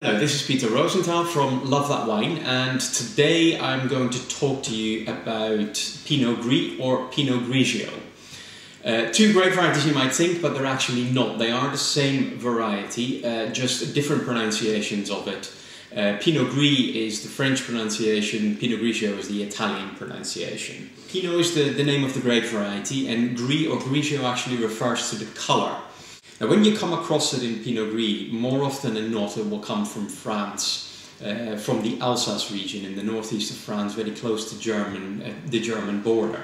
Hello, this is Pieter Rosenthal from Love That Wine, and today I'm going to talk to you about Pinot Gris or Pinot Grigio. Two grape varieties you might think, but they're actually not. They are the same variety, just different pronunciations of it. Pinot Gris is the French pronunciation, Pinot Grigio is the Italian pronunciation. Pinot is the name of the grape variety, and Gris or Grigio actually refers to the colour. Now, when you come across it in Pinot Gris, more often than not it will come from France, from the Alsace region in the northeast of France, very close to the German border.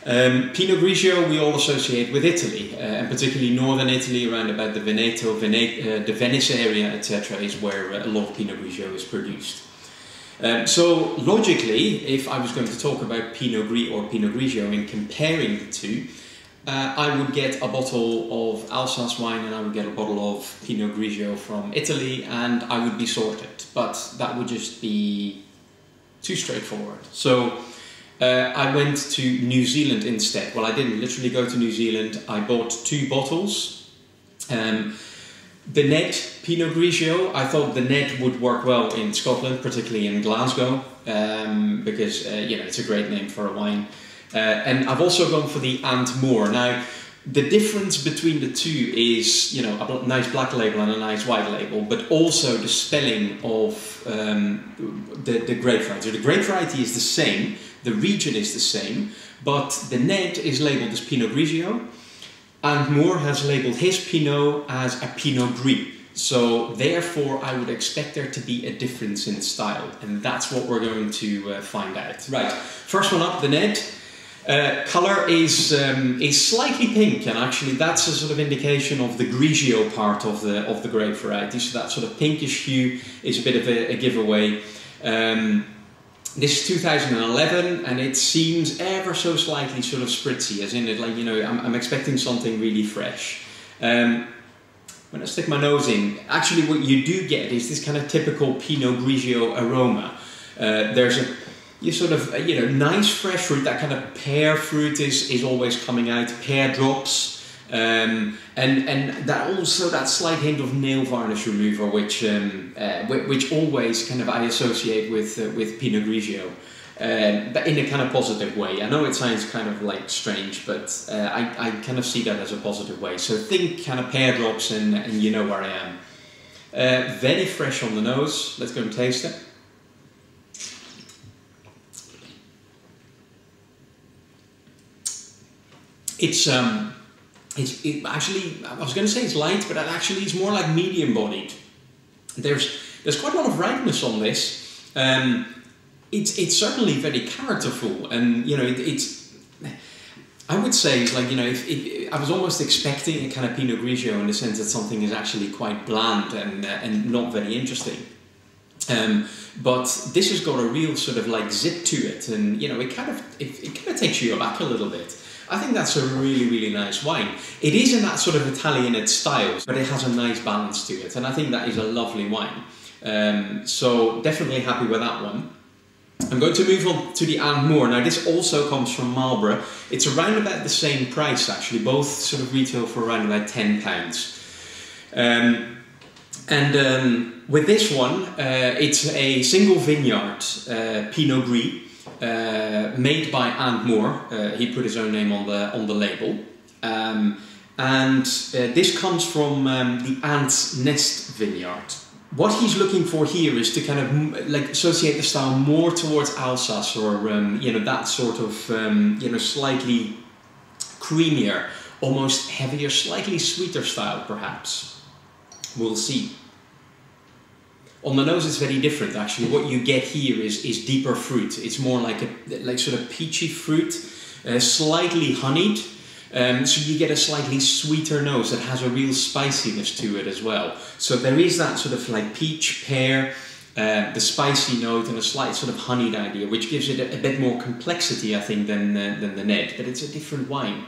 Pinot Grigio we all associate with Italy, and particularly northern Italy, around about the Veneto, the Venice area, etc., is where a lot of Pinot Grigio is produced. So logically, if I was going to talk about Pinot Gris or Pinot Grigio and comparing the two, I would get a bottle of Alsace wine and I would get a bottle of Pinot Grigio from Italy, and I would be sorted, but that would just be too straightforward. So I went to New Zealand instead. Well, I didn't literally go to New Zealand. I bought two bottles. The Ned Pinot Grigio, I thought the Ned would work well in Scotland, particularly in Glasgow, because you know, it's a great name for a wine. And I've also gone for the Moor. Now, the difference between the two is, you know, a nice black label and a nice white label, but also the spelling of the grape variety. So the grape variety is the same, the region is the same, but the Ned is labelled as Pinot Grigio, and Moor has labelled his Pinot as a Pinot Gris. So therefore I would expect there to be a difference in style, and that's what we're going to find out. Right, first one up, the Ned. Colour is slightly pink, and actually that's a sort of indication of the Grigio part of the grape variety. So that sort of pinkish hue is a bit of a giveaway. This is 2011, and it seems ever so slightly sort of spritzy, as in it, like, you know, I'm expecting something really fresh. When I stick my nose in, actually what you do get is this kind of typical Pinot Grigio aroma. You sort of, you know, nice fresh fruit, that kind of pear fruit is always coming out, pear drops, and that also, that slight hint of nail varnish remover, which always kind of I associate with Pinot Grigio, but in a kind of positive way. I know it sounds kind of like strange, but I kind of see that as a positive way. So think kind of pear drops, and you know where I am. Very fresh on the nose. Let's go and taste it. It's actually, I was going to say it's light, but actually it's more like medium bodied. There's quite a lot of ripeness on this. It's certainly very characterful, and you know, I would say it's like, you know, if I was almost expecting a kind of Pinot Grigio in the sense that something is actually quite bland and not very interesting. But this has got a real sort of like zip to it, and you know, it kind of takes you aback a little bit. I think that's a really, really nice wine. It is in that sort of Italianate style, but it has a nice balance to it, and I think that is a lovely wine. So definitely happy with that one. I'm going to move on to the Moor. Now this also comes from Marlborough. It's around about the same price actually, both sort of retail for around about £10. With this one, it's a single vineyard Pinot Gris. Made by Moor. He put his own name on the label, and this comes from the Ant's Nest vineyard. What he's looking for here is to kind of like associate the style more towards Alsace, or you know, that sort of you know, slightly creamier, almost heavier, slightly sweeter style perhaps. We'll see. On the nose it's very different actually. What you get here is deeper fruit. It's more like sort of peachy fruit, slightly honeyed. So you get a slightly sweeter nose that has a real spiciness to it as well. So there is that sort of like peach, pear, the spicy note, and a slight sort of honeyed idea, which gives it a bit more complexity, I think, than the Ned. But it's a different wine.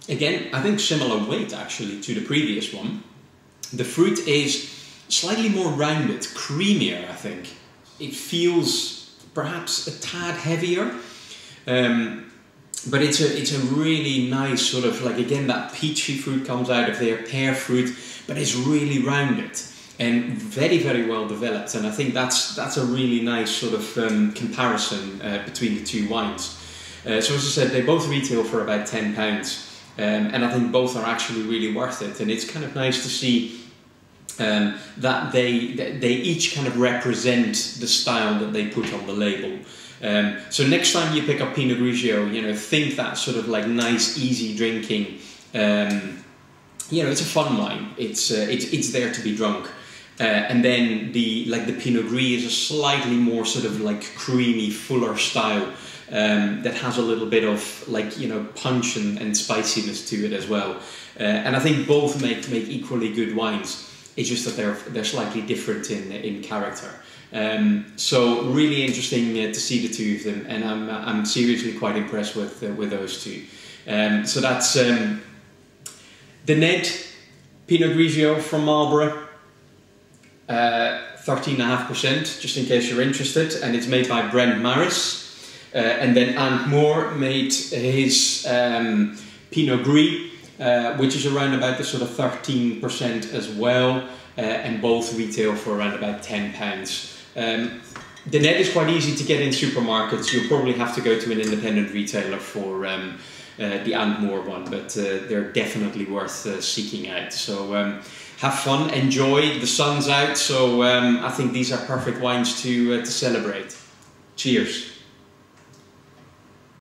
Again, I think similar weight actually to the previous one. The fruit is slightly more rounded, creamier, I think. It feels perhaps a tad heavier. but it's a really nice sort of, like, again, that peachy fruit comes out of there, pear fruit, but it's really rounded and very, very well developed. And I think that's a really nice sort of comparison between the two wines. So as I said, they both retail for about £10, and I think both are actually really worth it. And it's kind of nice to see that they each kind of represent the style that they put on the label. So next time you pick up Pinot Grigio, you know, think that sort of like nice, easy drinking. You know, it's a fun wine. It's there to be drunk. And then the Pinot Gris is a slightly more sort of like creamy, fuller style that has a little bit of, like, you know, punch and spiciness to it as well. And I think both make equally good wines. It's just that they're slightly different in character. So really interesting to see the two of them, and I'm seriously quite impressed with those two. So that's the Ned Pinot Grigio from Marlborough, 13.5%, just in case you're interested, and it's made by Brent Maris. And then Ant Moore made his Pinot Gris, which is around about the sort of 13% as well, and both retail for around about £10. The Ned is quite easy to get in supermarkets. You'll probably have to go to an independent retailer for the Ant Moore one, but they're definitely worth seeking out. So have fun, enjoy. The sun's out, so I think these are perfect wines to celebrate. Cheers.